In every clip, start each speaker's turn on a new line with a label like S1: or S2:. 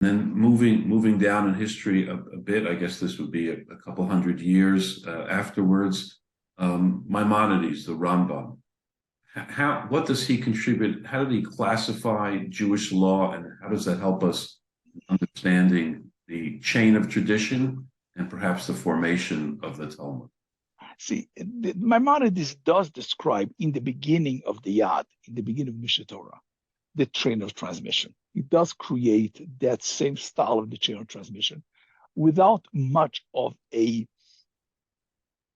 S1: Then moving down in history a bit, I guess this would be a couple hundred years afterwards. Maimonides, the Rambam. What does he contribute? How did he classify Jewish law, and how does that help us understanding the chain of tradition and perhaps the formation of the Talmud?
S2: See, Maimonides does describe in the beginning of the Yad, in the beginning of Mishneh Torah, the chain of transmission. It does create that same style of the chain of transmission without much of a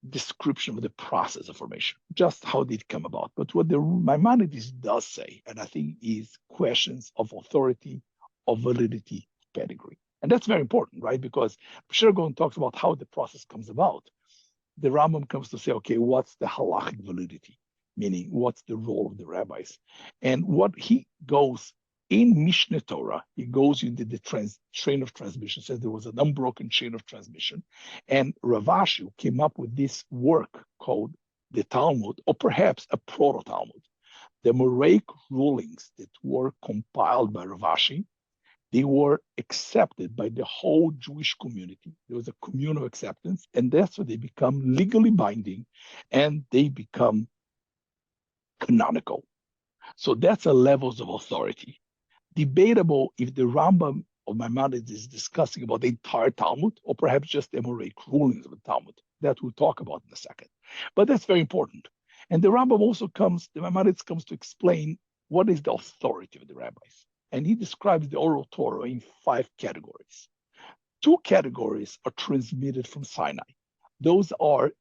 S2: description of the process of formation, just how did it come about. But what the Maimonides does say, and I think is questions of authority, of validity, pedigree. And that's very important, right? Because Shergon talks about how the process comes about. The Rambam comes to say, okay, what's the halachic validity? Meaning, what's the role of the rabbis? And what he goes in Mishneh Torah, he goes into the chain of transmission, says there was an unbroken chain of transmission. And Rav Ashi came up with this work called the Talmud, or perhaps a proto-Talmud. The Moraic rulings that were compiled by Rav Ashi, they were accepted by the whole Jewish community. There was a communal acceptance, and that's why they become legally binding, and they become canonical. So that's a levels of authority. Debatable if the Rambam of Maimonides is discussing about the entire Talmud, or perhaps just the Moraic rulings of the Talmud. That we'll talk about in a second. But that's very important. And the Rambam also the Maimonides comes to explain what is the authority of the rabbis. And he describes the oral Torah in 5 categories. 2 categories are transmitted from Sinai. Those are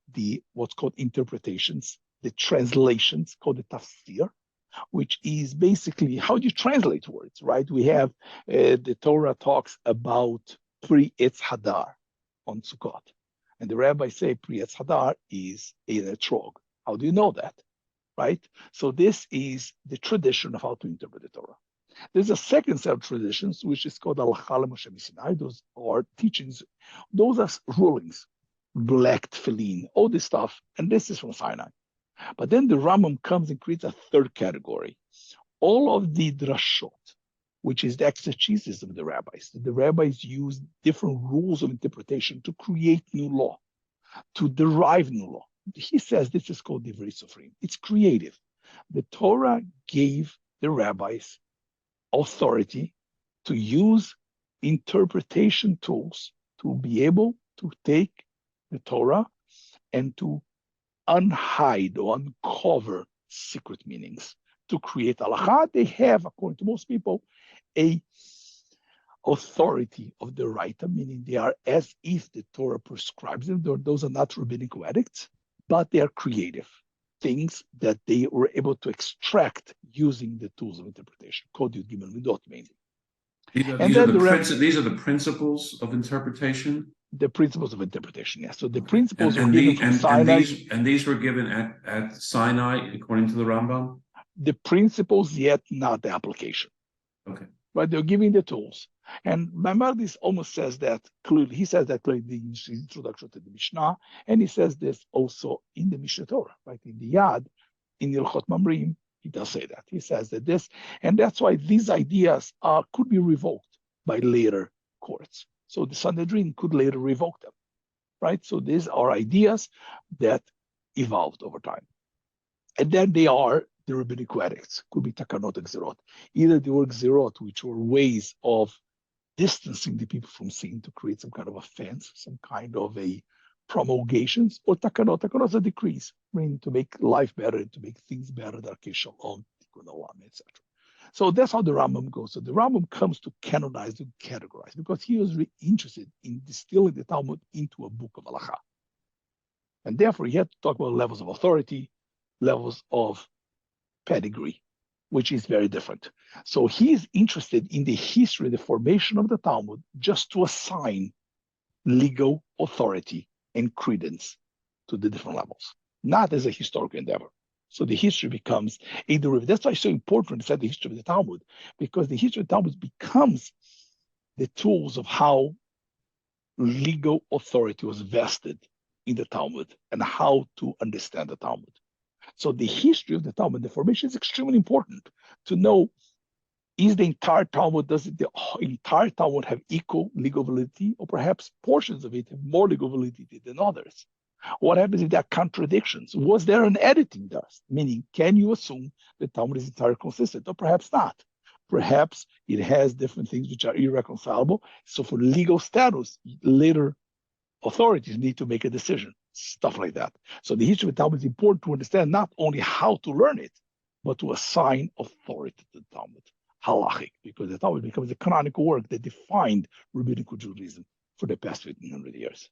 S2: what's called interpretations, the translations called the tafsir, which is basically how you translate words, right? We have the Torah talks about Pri Etz Hadar on Sukkot. And the rabbis say Pri Etz Hadar is an etrog. How do you know that, right? So this is the tradition of how to interpret the Torah. There's a second set of traditions, which is called Al-Chalem Moshe Sinai. Those are teachings. Those are rulings, black tefillin, all this stuff. And this is from Sinai. But then the Rambam comes and creates a 3rd category. All of the drashot, which is the exegesis of the rabbis. The rabbis use different rules of interpretation to create new law, to derive new law. He says this is called Divrei Sofrim. It's creative. The Torah gave the rabbis authority to use interpretation tools to be able to take the Torah and to unhide or uncover secret meanings. To create halakha, they have, according to most people, a authority of the writer, meaning they are as if the Torah prescribes them. Those are not rabbinical edicts, but they are creative things that they were able to extract using the tools of interpretation, called Yud Gimel Midot mainly.
S1: These are the principles of interpretation?
S2: The principles of interpretation, yes. So the principles were given from Sinai.
S1: And these were given at Sinai, according to the Rambam? The
S2: principles, yet not the application.
S1: Okay.
S2: But they're giving the tools. And Maimonides almost says that clearly. He says that clearly in the introduction to the Mishnah, and he says this also in the Mishneh Torah, right? In the Yad, in Ilchot Mamrim, he does say that. He says that this, and that's why these ideas could be revoked by later courts. So the Sanhedrin could later revoke them, right? So these are ideas that evolved over time. And then they are the rabbinic edicts, could be takanot and gzerot. Either they were gzerot, which were ways of distancing the people from sin to create some kind of offense, some kind of a promulgations, or takanot. Takanot are decrees, meaning to make life better, to make things better, darkei shalom, tikkun olam, etc. So that's how the Rambam goes. So the Rambam comes to canonize and categorize because he was really interested in distilling the Talmud into a book of halakha. And therefore, he had to talk about levels of authority, levels of pedigree, which is very different. So he is interested in the history, the formation of the Talmud, just to assign legal authority and credence to the different levels, not as a historical endeavor. So the history becomes a derivative. That's why it's so important to study the history of the Talmud, because the history of the Talmud becomes the tools of how legal authority was vested in the Talmud and how to understand the Talmud. So the history of the Talmud, the formation, is extremely important to know Is the entire Talmud, does the entire Talmud have equal legal validity, or perhaps portions of it have more legal validity than others? What happens if there are contradictions? Was there an editing dust? Meaning, can you assume the Talmud is entirely consistent, or perhaps not? Perhaps it has different things which are irreconcilable. So for legal status, later authorities need to make a decision, stuff like that. So the history of the Talmud is important to understand not only how to learn it, but to assign authority to the Talmud, halachic, because the Talmud becomes a canonical work that defined rabbinical Judaism for the past 1500 years.